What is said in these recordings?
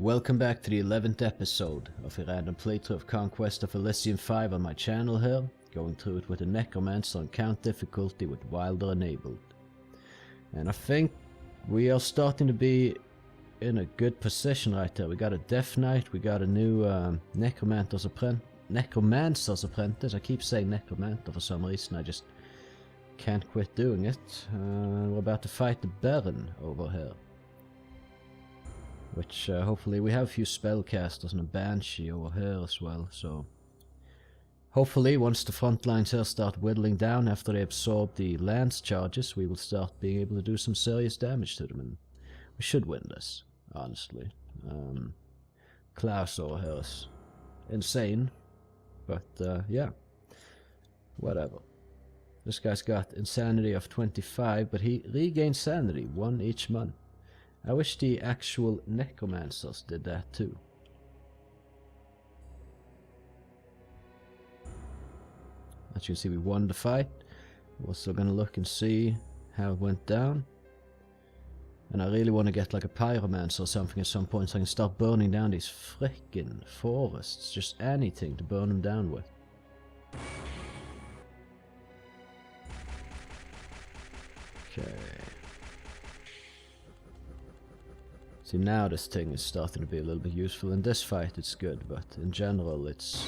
Welcome back to the 11th episode of a random playthrough of Conquest of Elysium 5 on my channel here, going through it with a Necromancer on count difficulty with Wilder enabled. And I think we are starting to be in a good position right there. We got a Death Knight, we got a new Necromancer's Apprentice. I keep saying Necromancer for some reason, I just can't quit doing it. We're about to fight the Baron over here. Which hopefully we have a few spellcasters and a Banshee over here as well, so hopefully once the front lines here start whittling down after they absorb the lance charges, we will start being able to do some serious damage to them, and we should win this, honestly. Klaus over here is insane, but yeah, whatever. This guy's got insanity of 25, but he regains sanity 1 each month. I wish the actual Necromancers did that too. As you can see, we won the fight. We're also gonna look and see how it went down. And I really want to get like a Pyromancer or something at some point so I can start burning down these frickin' forests. Just anything to burn them down with. Okay. See, now this thing is starting to be a little bit useful. In this fight it's good, but in general it's,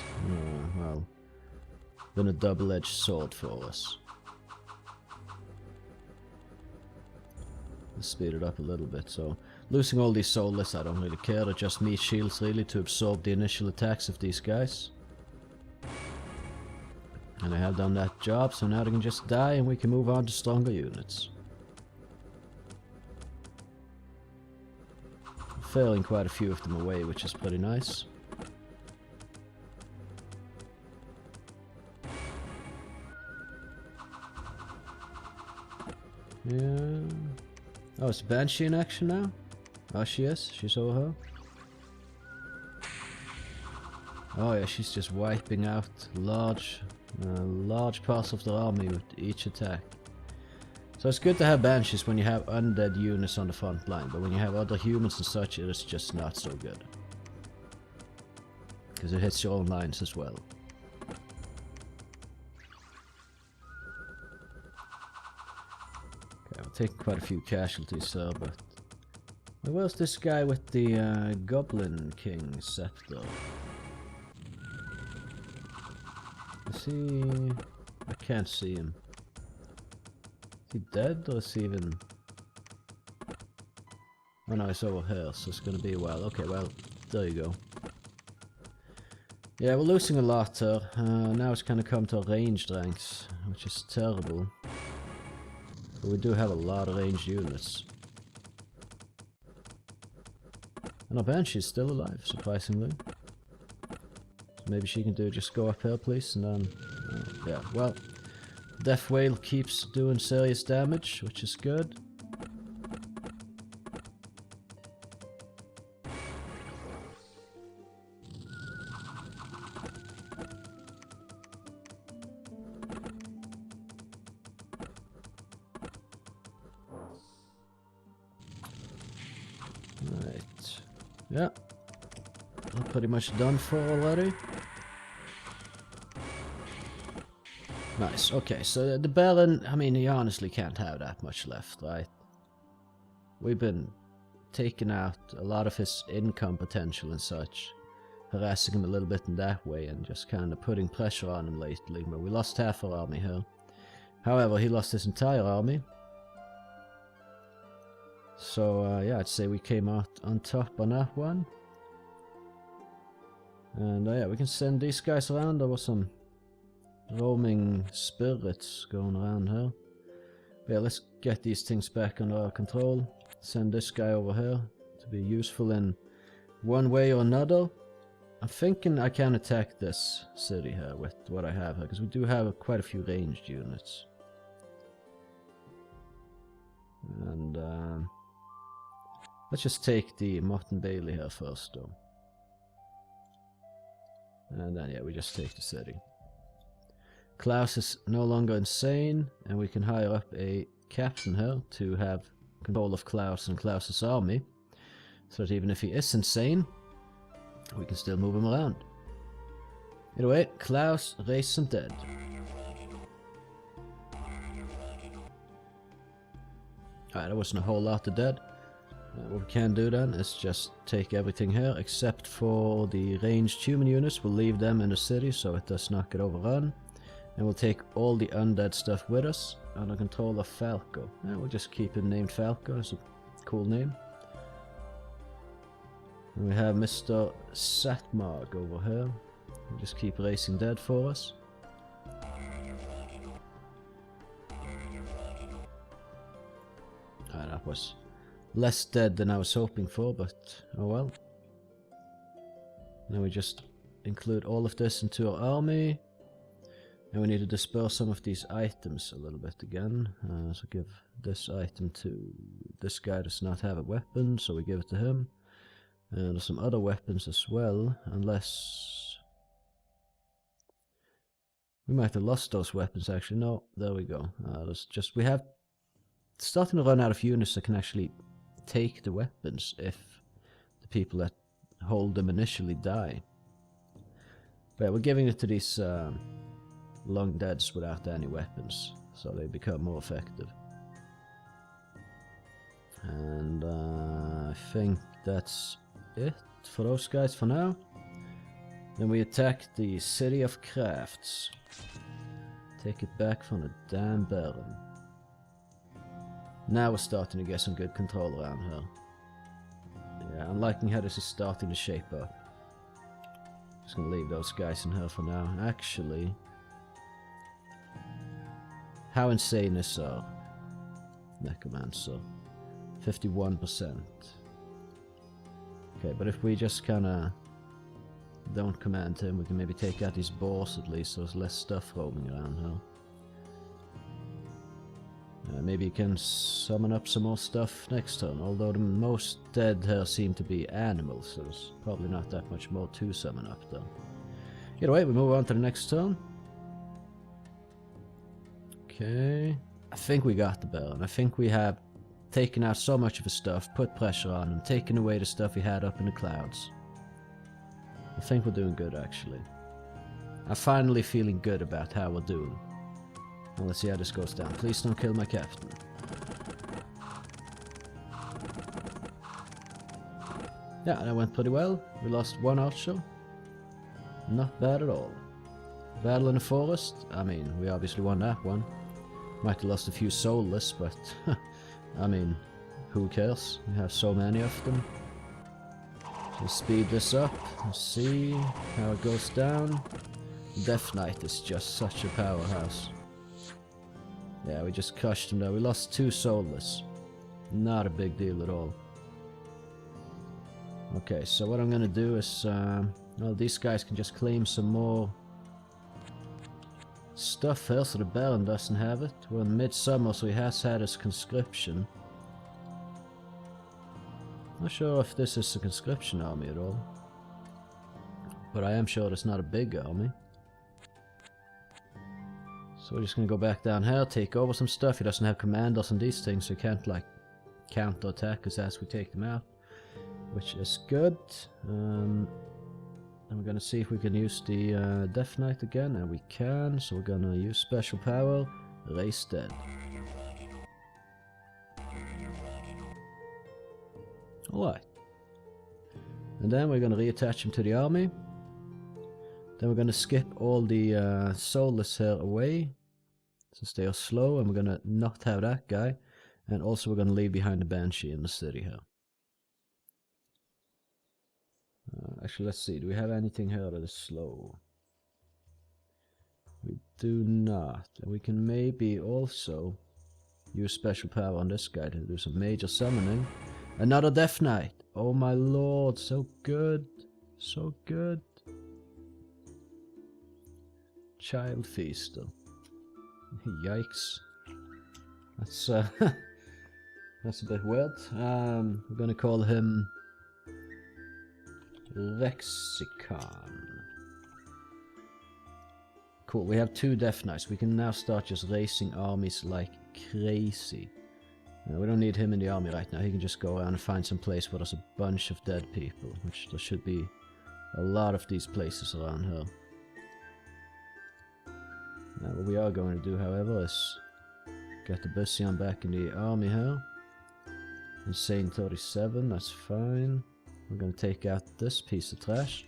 well, been a double-edged sword for us. Let's speed it up a little bit, so losing all these soulless I don't really care, they're just meat shields really to absorb the initial attacks of these guys. And I have done that job, so now they can just die and we can move on to stronger units. Failing quite a few of them away, which is pretty nice. Yeah. Oh, is Banshee in action now? Oh, she is. She's over her. Oh yeah, she's just wiping out large parts of their army with each attack. So it's good to have Banshees when you have undead units on the front line, but when you have other humans and such, it is just not so good. Because it hits your own lines as well. Okay, I'm taking quite a few casualties there, but... Where's this guy with the Goblin King scepter? Is he... I can't see him. Is he dead, or is he even... Oh no, he's over here, so it's gonna be a while. Okay, well, there you go. Yeah, we're losing a lot here. Now it's gonna come to our ranged ranks, which is terrible. But we do have a lot of ranged units. And our Banshee's still alive, surprisingly. So maybe she can do just go up here, please, and then... yeah, well... Death Whale keeps doing serious damage, which is good. Right. Yeah. I'm pretty much done for already. Nice, okay, so the Baron, I mean, he honestly can't have that much left, right? We've been taking out a lot of his income potential and such, harassing him a little bit in that way and just kind of putting pressure on him lately, but we lost half our army here. However, he lost his entire army. So, yeah, I'd say we came out on top on that one. And, yeah, we can send these guys around. There was some roaming spirits going around here. But yeah, let's get these things back under our control. Send this guy over here to be useful in one way or another. I'm thinking I can attack this city here with what I have here, because we do have quite a few ranged units. And let's just take the Motte and Bailey here first though. And then yeah, we just take the city. Klaus is no longer insane, and we can hire up a captain here to have control of Klaus and Klaus's army. So that even if he is insane, we can still move him around. Either way, Klaus, raise some dead. Alright, that wasn't a whole lot of dead. What we can do then is just take everything here, except for the ranged human units. We'll leave them in the city so it does not get overrun. And we'll take all the undead stuff with us under control of Falco. Yeah, we'll just keep it named Falco, it's a cool name. And we have Mr. Satmarg over here. We'll just keep racing dead for us. That was less dead than I was hoping for, but oh well. Now we just include all of this into our army. And we need to disperse some of these items a little bit again. So give this item to... This guy does not have a weapon, so we give it to him. And there's some other weapons as well, unless... We might have lost those weapons actually. No, there we go. There's just... We have... Starting to run out of units that can actually take the weapons if the people that hold them initially die. But we're giving it to these... long deads without any weapons, so they become more effective. And I think that's it for those guys for now. Then we attack the City of Crafts. Take it back from the damn Baron. Now we're starting to get some good control around here. Yeah, I'm liking how this is starting to shape up. Just gonna leave those guys in here for now. Actually... How insane is Necromancer? 51%. Okay, but if we just kinda don't command him, we can maybe take out these boars at least, so there's less stuff roaming around here. Maybe you can summon up some more stuff next turn, although the most dead here seem to be animals, so there's probably not that much more to summon up though. Either way, we move on to the next turn. Okay, I think we got the Baron. I think we have taken out so much of his stuff, put pressure on him, taken away the stuff he had up in the clouds. I think we're doing good actually. I'm finally feeling good about how we're doing. Well, let's see how this goes down. Please don't kill my captain. Yeah, that went pretty well. We lost one archer. Not bad at all. Battle in the forest. I mean, we obviously won that one. Might have lost a few soulless, but I mean, who cares? We have so many of them. So speed this up and see how it goes down. Death Knight is just such a powerhouse. Yeah, we just crushed him there. We lost 2 soulless. Not a big deal at all. Okay, so what I'm gonna do is, well, these guys can just claim some more stuff here, so the Baron doesn't have it. We're in midsummer, so he has had his conscription. Not sure if this is a conscription army at all, but I am sure it's not a big army. So we're just gonna go back down here, take over some stuff. He doesn't have commanders on these things, so he can't like counter attack us as we take them out, which is good. And we're gonna see if we can use the Death Knight again, and we can. So we're gonna use special power, raise dead. Alright. And then we're gonna reattach him to the army. Then we're gonna skip all the soulless here away, since they are slow, and we're gonna not have that guy. And also we're gonna leave behind the Banshee in the city here. Actually, let's see, do we have anything here that is slow? We do not. And we can maybe also use special power on this guy to do some major summoning. Another Death Knight! Oh my lord, so good! So good! Child Feaster. Yikes. That's that's a bit weird. We're gonna call him Lexicon. Cool, we have 2 Death Knights. We can now start just racing armies like crazy. We don't need him in the army right now. He can just go around and find some place where there's a bunch of dead people, which there should be a lot of these places around here. What we are going to do, however, is get the Bussian back in the army here. Insane 37, that's fine. We're going to take out this piece of trash.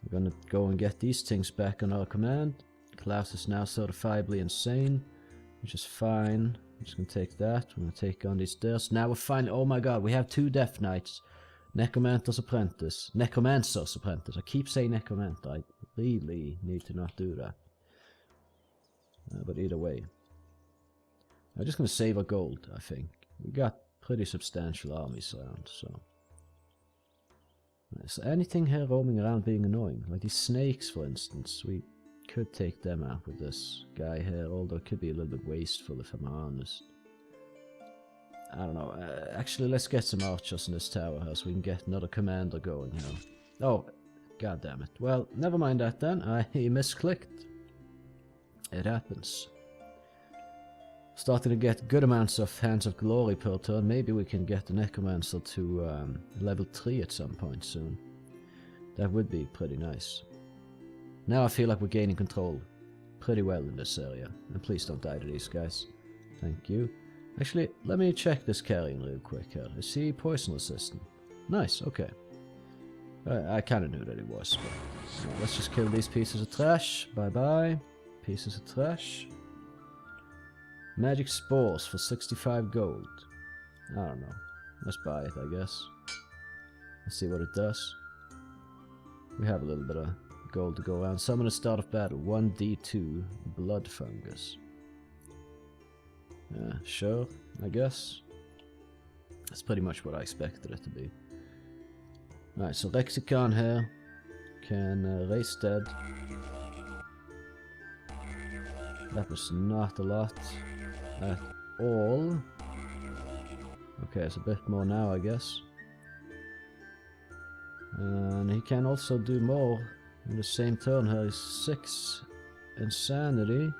We're going to go and get these things back on our command. Klaus is now certifiably insane, which is fine. I'm just going to take that. We're going to take on these stairs. Now we're finally... Oh my god, we have 2 Death Knights. Necromancer's Apprentice. Necromancer's Apprentice. I keep saying Necromancer. I really need to not do that. But either way. I'm just going to save our gold, I think. We got pretty substantial armies around, so... Is there anything here roaming around being annoying? Like these snakes, for instance. We could take them out with this guy here, although it could be a little bit wasteful if I'm honest. I don't know. Actually, let's get some archers in this tower here so we can get another commander going here. Oh, god damn it. Well, never mind that then. I misclicked. It happens. Starting to get good amounts of Hands of Glory per turn. Maybe we can get the Necromancer to level 3 at some point soon. That would be pretty nice. Now I feel like we're gaining control pretty well in this area. And please don't die to these guys. Thank you. Actually, let me check this carrion real quick here. Is he poison resistant? Nice, okay. I kind of knew that he was, but let's just kill these pieces of trash. Bye-bye. Pieces of trash. Magic Spores for 65 gold. I don't know. Let's buy it, I guess. Let's see what it does. We have a little bit of gold to go around. Summon a start of battle. 1d2 blood fungus. Sure, I guess. That's pretty much what I expected it to be. Alright, so Lexicon here can raise dead. That was not a lot at all. Okay, it's a bit more now, I guess. And he can also do more in the same turn here. He's 6 insanity.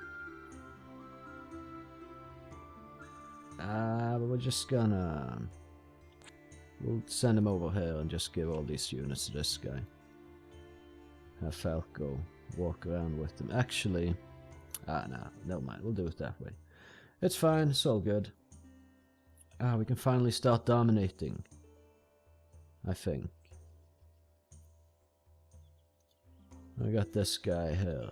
But we're just gonna... We'll send him over here and just give all these units to this guy. Have Falco walk around with them. Actually... no, never mind. We'll do it that way. It's fine. It's all good. We can finally start dominating. I think. I got this guy here.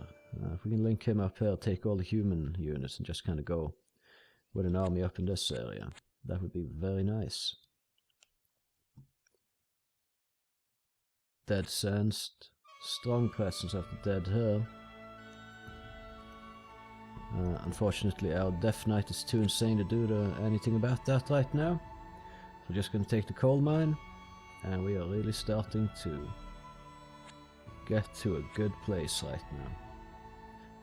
If we can link him up here, take all the human units and just kind of go with an army up in this area. That would be very nice. Dead sensed. Strong presence of the dead here. Unfortunately, our Death Knight is too insane to do anything about that right now. So we're just going to take the coal mine. And we are really starting to get to a good place right now.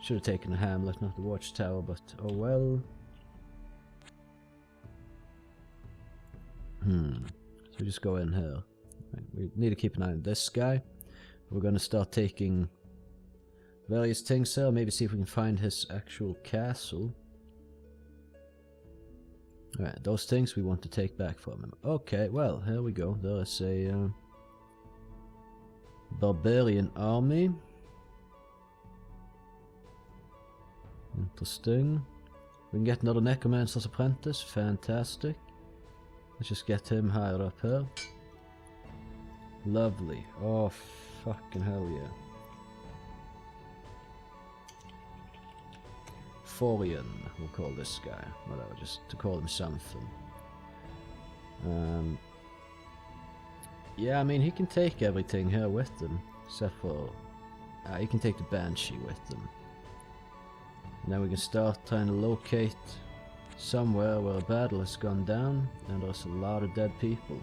Should have taken the hamlet, not the watchtower, but oh well. So we just go in here. We need to keep an eye on this guy. We're going to start taking various things here. Maybe see if we can find his actual castle. Alright, those things we want to take back from him. Okay, well, here we go. There is a barbarian army. Interesting. We can get another Necromancer's Apprentice. Fantastic. Let's just get him higher up here. Lovely. Oh, fucking hell yeah. Forian, we'll call this guy. Whatever, just to call him something. Yeah, I mean, he can take everything here with him. Except for... he can take the Banshee with him. And then we can start trying to locate somewhere where a battle has gone down and there's a lot of dead people.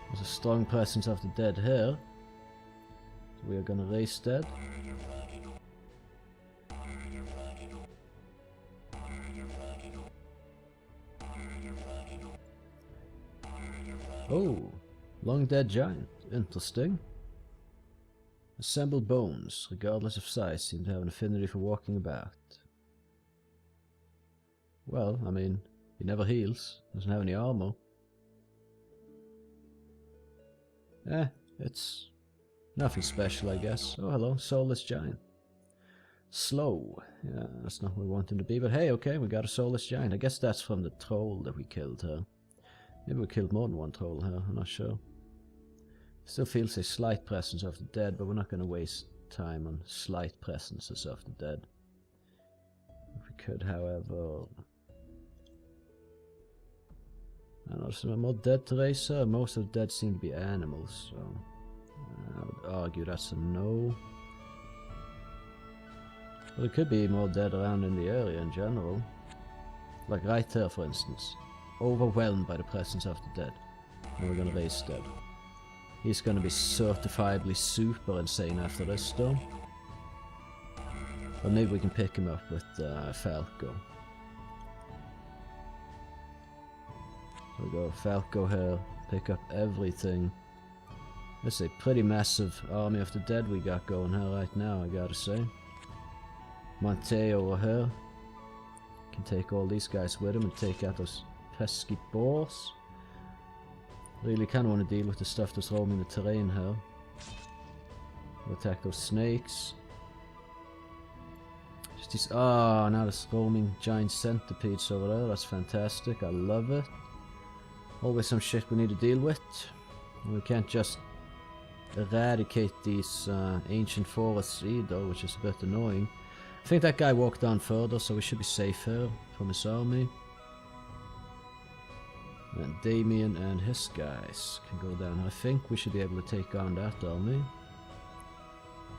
There's a strong presence of the dead here. So we are gonna raise dead. Oh, long dead giant. Interesting. Assemble bones, regardless of size, seem to have an affinity for walking about. Well, I mean, He never heals. Doesn't have any armor. It's nothing special, I guess. Oh, hello, Soulless Giant. Slow. Yeah, that's not what we want him to be, but hey, okay, we got a Soulless Giant. I guess that's from the troll that we killed her. Maybe we killed more than one troll here, I'm not sure. Still feels a slight presence of the dead, but we're not going to waste time on slight presences of the dead. If we could, however... I don't know, some more dead to raise her. Most of the dead seem to be animals, so... I would argue that's a no. But there could be more dead around in the area in general. Like right there, for instance. Overwhelmed by the presence of the dead. And we're gonna raise dead. He's gonna be certifiably super insane after this though. But maybe we can pick him up with Falco. So we go Falco here, pick up everything. That's a pretty massive army of the dead we got going here right now, I gotta say. Monte over here. Can take all these guys with him and take out those pesky boars. Really kind of want to deal with the stuff that's roaming the terrain here. We'll attack those snakes. Just these. Ah, now there's roaming giant centipedes over there. That's fantastic. I love it. Always some shit we need to deal with. And we can't just eradicate these ancient forests either, which is a bit annoying. I think that guy walked on further, so we should be safe here from his army. And Damien and his guys can go down. I think we should be able to take on that army.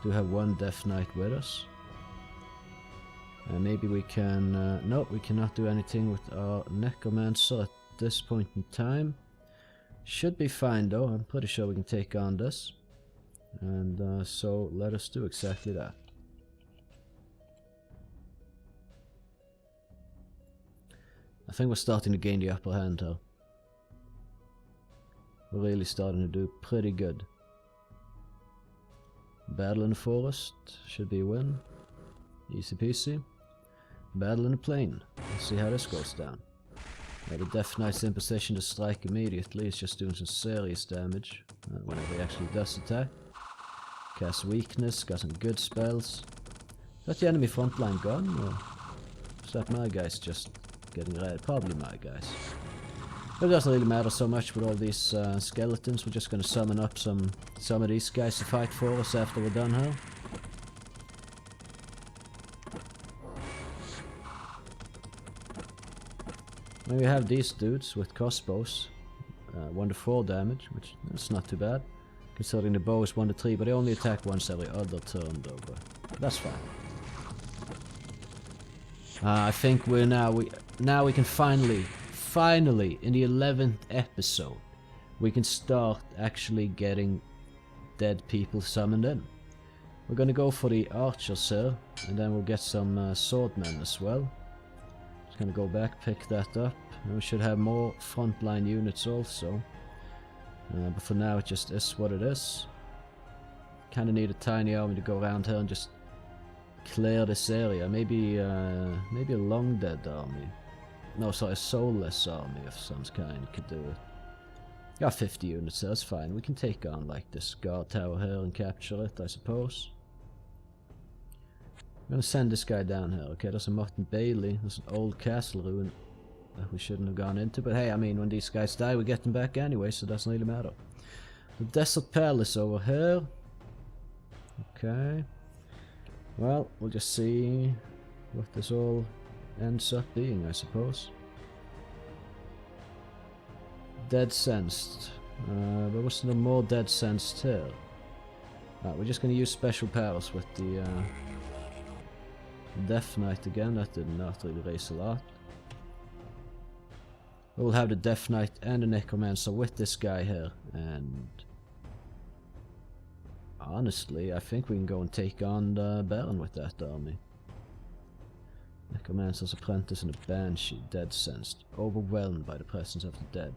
Do have one Death Knight with us. And maybe we can... no, we cannot do anything with our Necromancer at this point in time. Should be fine though, I'm pretty sure we can take on this. And so let us do exactly that. I think we're starting to gain the upper hand here. We're really starting to do pretty good. Battle in the forest should be a win. Easy peasy. Battle in the plain. Let's see how this goes down. Yeah, the Death Knight's in position to strike immediately. It's just doing some serious damage whenever he actually does attack. Cast weakness, got some good spells. Is that the enemy frontline gone, or is that my guys just getting red? Probably my guys. But it doesn't really matter so much with all these skeletons. We're just going to summon up some of these guys to fight for us after we're done here. And we have these dudes with crossbows. 1 to 4 damage, which is not too bad. Considering the bow is 1 to 3, but they only attack once every other turn though, but that's fine. I think we're now we can finally in the 11th episode, we can start actually getting dead people summoned in. We're gonna go for the archers here, and then we'll get some swordmen as well. Just gonna go back, pick that up, and we should have more frontline units also. But for now it just is what it is. Kinda need a tiny army to go around here and just clear this area. Maybe maybe a long dead army. No, sorry, a soulless army of some kind could do it. Got 50 units, so that's fine. We can take on like this guard tower here and capture it, I suppose. I'm gonna send this guy down here. Okay, there's a Martin Bailey. There's an old castle ruin that we shouldn't have gone into, but hey, I mean, when these guys die, we get them back anyway, so it doesn't really matter. The Desert Palace over here. Okay. Well, we'll just see what this all ends up being, I suppose. Dead Sensed. But was there more Dead Sensed here? We're just going to use special powers with the Death Knight again. That did not really raise a lot. We'll have the Death Knight and the Necromancer with this guy here, and honestly, I think we can go and take on the Baron with that army. Necromancer's Apprentice and the Banshee, Dead Sensed, overwhelmed by the presence of the dead.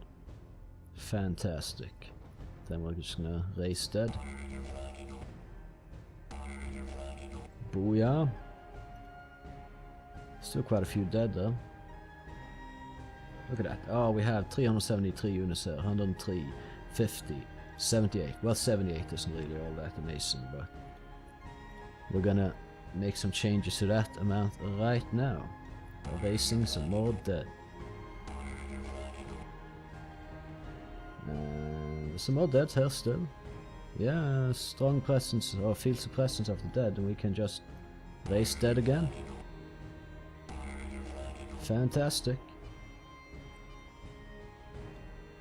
Fantastic. Then we're just gonna raise dead. Booyah. Still quite a few dead though. Look at that. Oh, we have 373 units here. 103, 50, 78. Well, 78 isn't really all that amazing, but we're gonna make some changes to that amount right now. We're raising some more dead. There's some more dead here still. Yeah, strong presence, or feels the presence of the dead, and we can just raise dead again. Fantastic.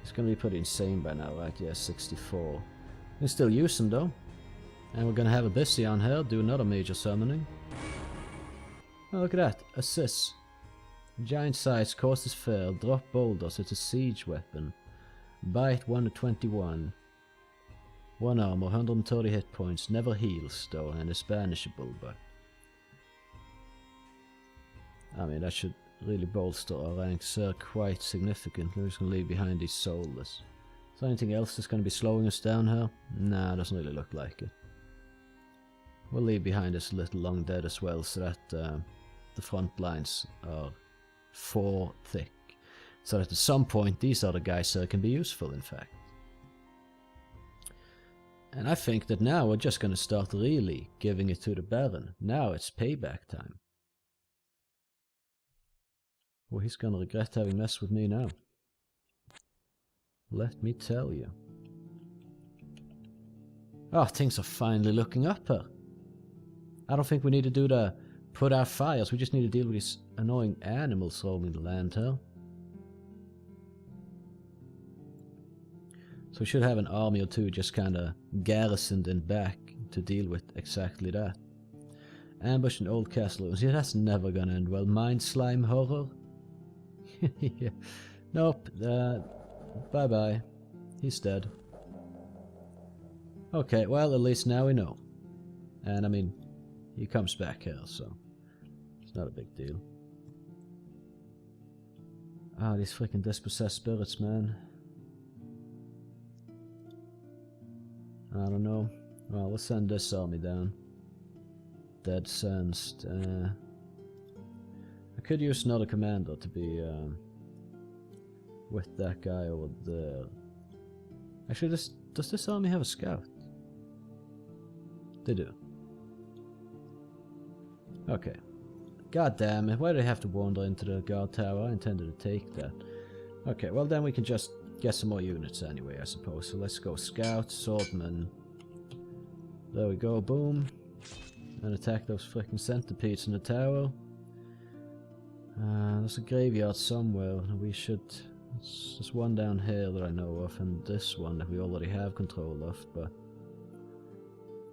It's gonna be pretty insane by now, right? Yeah, 64. We can still use them though. And we're gonna have a busy on here, do another major summoning. Oh, look at that. Assist. Giant size, cost is fair, drop boulders, it's a siege weapon. Bite 1 to 21. 1 armor, 130 hit points, never heals though, and is banishable, but I mean that should really bolster our ranks quite significantly. We're just gonna leave behind these soulless. Is there anything else that's gonna be slowing us down here? Nah, doesn't really look like it. We'll leave behind this little long dead as well, so that the front lines are 4 thick. So that at some point these other guys can be useful, in fact. And I think that now we're just gonna start really giving it to the Baron. Now it's payback time. Well, he's gonna regret having messed with me now. Let me tell you. Oh, things are finally looking up here. I don't think we need to do the put out fires, we just need to deal with these annoying animals roaming the land here. So we should have an army or two just kinda garrisoned in back to deal with exactly that. Ambush an old castle ruins. Yeah, that's never gonna end well. Mind slime horror? Yeah. Nope. Bye bye. He's dead. Okay, well at least now we know. And I mean, he comes back here, so it's not a big deal. Ah, these freaking dispossessed spirits, man. I don't know. Well, let's send this army down. Dead sensed. I could use another commander to be with that guy over there. Actually, does this army have a scout? They do. Okay. God damn it, why do they have to wander into the guard tower? I intended to take that. Okay, well then we can just get some more units anyway, I suppose. So let's go scout, swordman. There we go, boom. And attack those freaking centipedes in the tower. There's a graveyard somewhere. We should... There's one down here that I know of, and this one that we already have control of, but...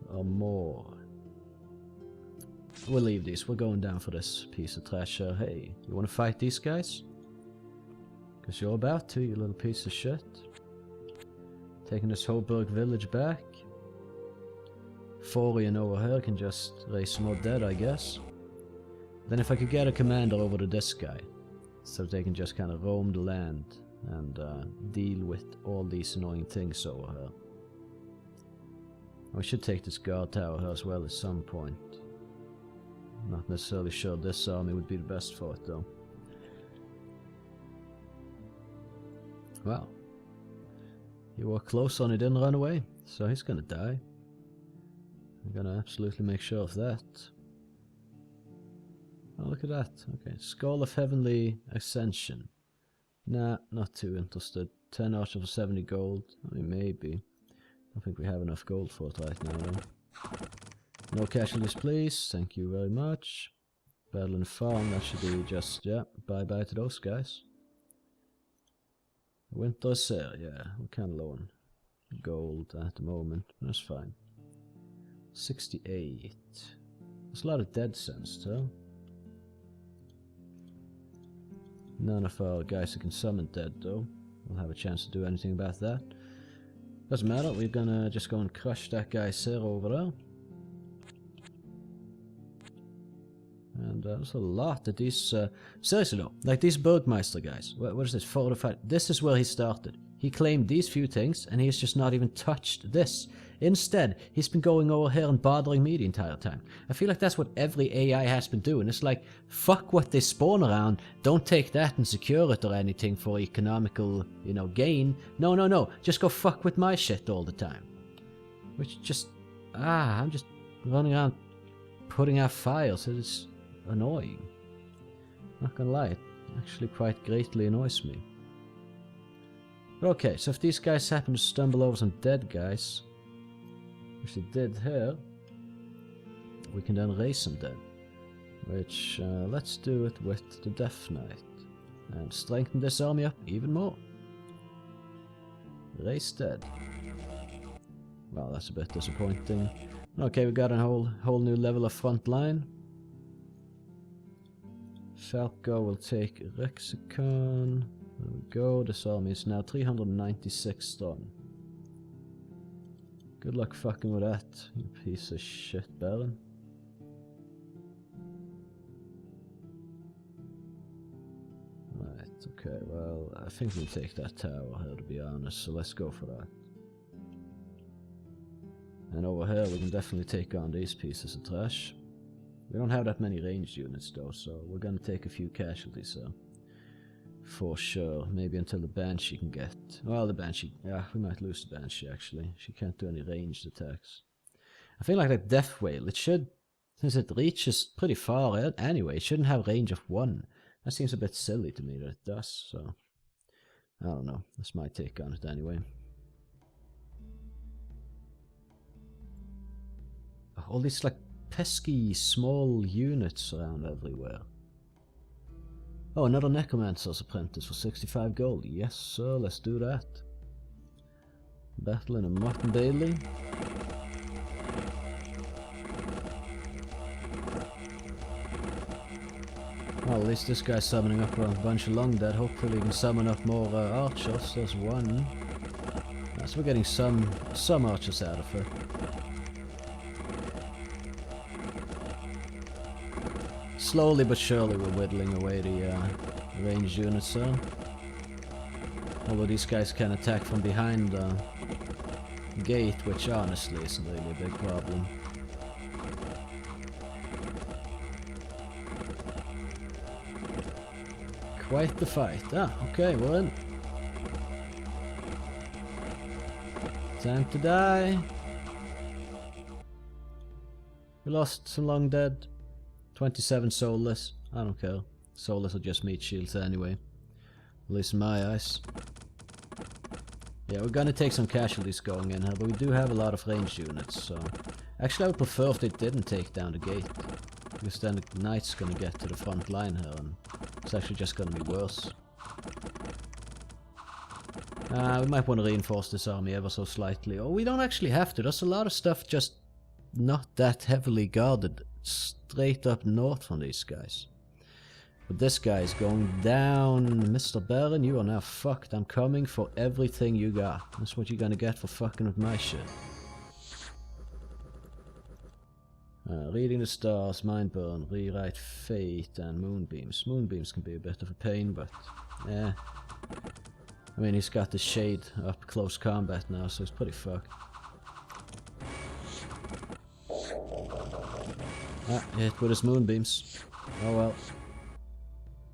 There are more. We'll leave these. We're going down for this piece of trash here. Hey, you want to fight these guys? Because you're about to, you little piece of shit. Taking this Hoburg village back. Forian over here can just raise some more dead, I guess. Then if I could get a commander over to this guy, so they can just kind of roam the land and deal with all these annoying things over here. We should take this guard tower here as well at some point. Not necessarily sure this army would be the best for it though. Well, he walked close on, he didn't run away, so he's gonna die. I'm gonna absolutely make sure of that. Oh, look at that. Okay, Skull of Heavenly Ascension. Nah, not too interested. 10 archer for 70 gold. I mean, maybe. I don't think we have enough gold for it right now, though. No casualties, please. Thank you very much. Battle and farm, that should be just, yeah, bye-bye to those guys. Winter Sale, yeah, we're kind of low on gold at the moment. That's fine. 68. There's a lot of dead sensed, huh? None of our guys who can summon dead, though. We'll have a chance to do anything about that. Doesn't matter, we're gonna just go and crush that guy Sir over there. And there's a lot of these... seriously though, like these Burgmeister guys. What is this? 4 to 5. This is where he started. He claimed these few things, and he has just not even touched this. Instead, he's been going over here and bothering me the entire time. I feel like that's what every AI has been doing. It's like, fuck what they spawn around, don't take that and secure it or anything for economical, you know, gain. No, no, no, just go fuck with my shit all the time. Which just, I'm just running around putting out fires. It is annoying. Not gonna lie, it actually quite greatly annoys me. But okay, so if these guys happen to stumble over some dead guys, which they did here, we can then raise some dead. Which, let's do it with the Death Knight. And strengthen this army up even more. Raise dead. Well, that's a bit disappointing. Okay, we got a whole new level of front line. Falco will take Rexicon. There we go, this army is now 396 strong. Good luck fucking with that, you piece of shit, Baron. Right, okay, well, I think we'll take that tower here, to be honest, so let's go for that. And over here we can definitely take on these pieces of trash. We don't have that many ranged units though, so we're gonna take a few casualties here. For sure, maybe until the Banshee can get... Well, the Banshee... Yeah, we might lose the Banshee actually. She can't do any ranged attacks. I feel like that Death Whale, it should... Since it reaches pretty far anyway, it shouldn't have range of 1. That seems a bit silly to me that it does, so... I don't know, that's my take on it anyway. All these like pesky small units around everywhere. Oh, another Necromancer's Apprentice for 65 gold. Yes sir, let's do that. Battle in a Mutton Bailey. Well, at least this guy's summoning up a bunch of long dead. Hopefully we can summon up more archers. There's one. So we're getting some archers out of it. Slowly but surely we're whittling away the ranged units there. Although these guys can attack from behind the gate, which honestly isn't really a big problem. Quite the fight. Ah, okay, we're in. Time to die. We lost some long dead. 27 soulless. I don't care. Soulless will just meat shields anyway. At least in my eyes. Yeah, we're gonna take some casualties going in here, but we do have a lot of ranged units, so... Actually, I would prefer if they didn't take down the gate. Because then the knight's gonna get to the front line here, and it's actually just gonna be worse. We might want to reinforce this army ever so slightly. Or we don't actually have to. There's a lot of stuff just not that heavily guarded. Straight up north from these guys. But this guy is going down. Mr. Baron, you are now fucked. I'm coming for everything you got. That's what you're gonna get for fucking with my shit. Reading the stars, mind burn, rewrite fate, and moonbeams. Moonbeams can be a bit of a pain, but yeah. I mean, he's got the shade up close combat now, so he's pretty fucked. Ah, hit with his moonbeams. Oh well.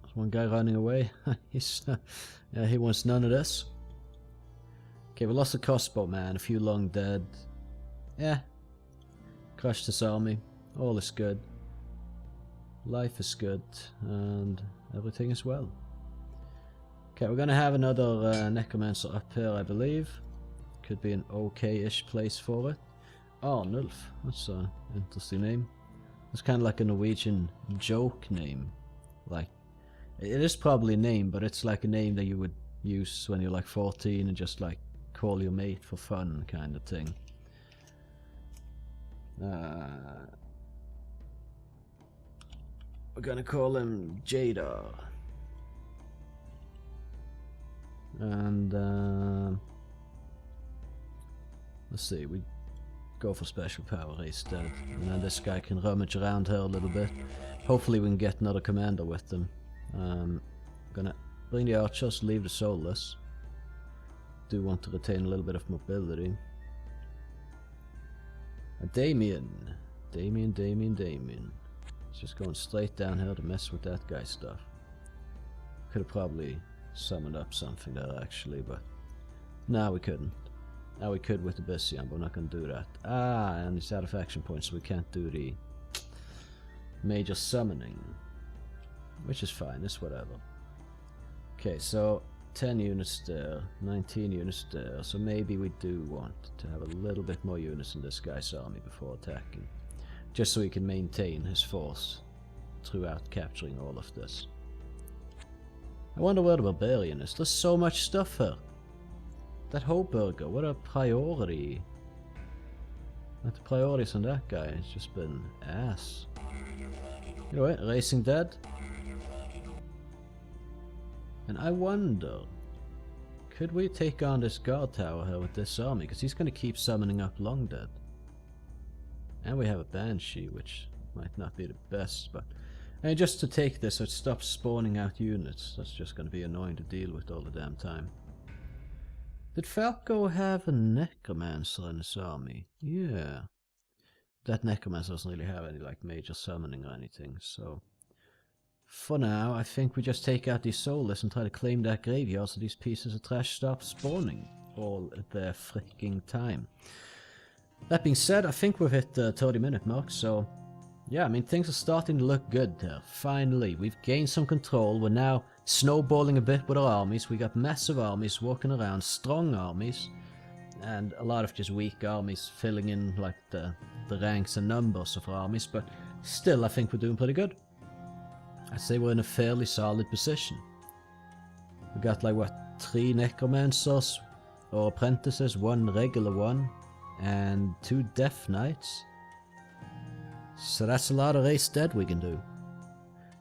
There's one guy running away. He's, yeah, he wants none of this. Okay, we lost a crossbow man, a few long dead. Yeah. Crushed this army. All is good. Life is good. And everything is well. Okay, we're gonna have another Necromancer up here, I believe. Could be an okay-ish place for it. Arnulf. That's an interesting name. It's kind of like a Norwegian joke name. Like, it is probably a name, but it's like a name that you would use when you're like 14 and just like call your mate for fun kind of thing. We're gonna call him Jadar. And let's see, we go for special power instead, and then this guy can rummage around here a little bit. Hopefully we can get another commander with them. Gonna bring the archers, leave the soulless. do want to retain a little bit of mobility. Damien. It's just going straight down here to mess with that guy's stuff. Could have probably summoned up something there actually, but no, we couldn't. Now we could with Elysium, but we're not going to do that. And it's out of action points, so we can't do the major summoning, which is fine. It's whatever. Okay, so 10 units there, 19 units there, so maybe we do want to have a little bit more units in this guy's army before attacking, just so he can maintain his force throughout capturing all of this. I wonder where the barbarian is. There's so much stuff here. That Hoburger, what a priority. But the priorities on that guy has just been ass. Anyway, Racing Dead. And I wonder, could we take on this guard tower here with this army? Because he's going to keep summoning up Long Dead. And we have a Banshee, which might not be the best, but... And just to take this, so it stops spawning out units. That's just going to be annoying to deal with all the damn time. Did Falco have a Necromancer in his army? Yeah. That Necromancer doesn't really have any like major summoning or anything, so... For now, I think we just take out these soulless and try to claim that graveyard so these pieces of trash stop spawning all at their freaking time. That being said, I think we've hit the 30-minute mark, so... Yeah, I mean, things are starting to look good there. Finally, we've gained some control. We're now snowballing a bit with our armies. We got massive armies walking around, strong armies, and a lot of just weak armies filling in like the ranks and numbers of our armies, but still I think we're doing pretty good. I'd say we're in a fairly solid position. We got like what, 3 Necromancers or apprentices, 1 regular one, and 2 Death Knights. So that's a lot of race dead we can do.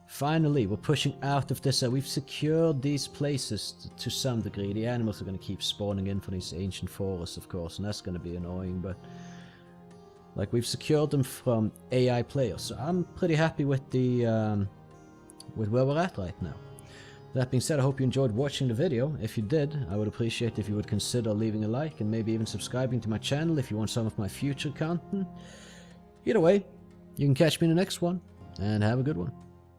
Finally, we're pushing out of this. We've secured these places to some degree. The animals are going to keep spawning in for these ancient forests, of course, and that's going to be annoying, but like we've secured them from AI players. So I'm pretty happy with the with where we're at right now. That being said, I hope you enjoyed watching the video. If you did, I would appreciate if you would consider leaving a like and maybe even subscribing to my channel if you want some of my future content. Either way, you can catch me in the next one, and have a good one.